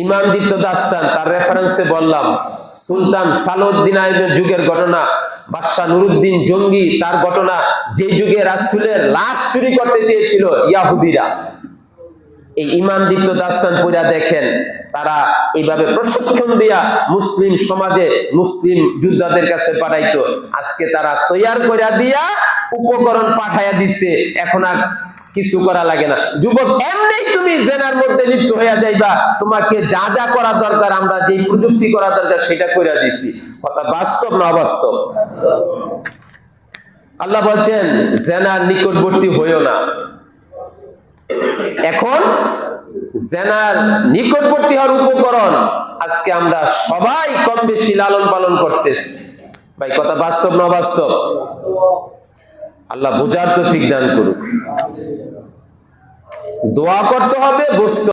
ইমাম দীপ্ত দাস্তান তার রেফারেন্সে বললাম, সুলতান সালাউদ্দিন আইবের যুগের ঘটনা, বাদশাহ নুরুদ্দিন জঙ্গি তার ঘটনা, যে যুগে রাসূলের লাশ চুরি করতে চেয়েছিল ইয়াহুদিরা। এই ইমাম দীপ্ত দাস্তান পড়া দেখেন, তারা এইভাবে প্রশিক্ষণ দিয়া মুসলিম সমাজে মুসলিম যোদ্ধাদের কাছে পাঠাইতো। আজকে তারা তৈয়ার করে দিয়া উপকরণ পাঠাইয়া দিচ্ছে, এখন আর কিছু করা লাগে না। যুবক, এমনি তুমি জেনার মধ্যে লিপ্ত হইয়া যাইবা, তোমাকে যা যা করা দরকার, আমরা যে প্রযুক্তি করা দরকার সেটা করে দিছি। কথা বাস্তব না অবাস্তব? আল্লাহ বলছেন জেনার নিকটবর্তী হইও না। এখন জেনার নিকটবর্তী হওয়ার উপকরণ আজকে আমরা সবাই কম বেশি লালন পালন করতেছি। ভাই কথা বাস্তব না অবাস্তব? আল্লাহ বোঝার তৌফিক দান করুক। দোয়া করতে হবে, বুঝতে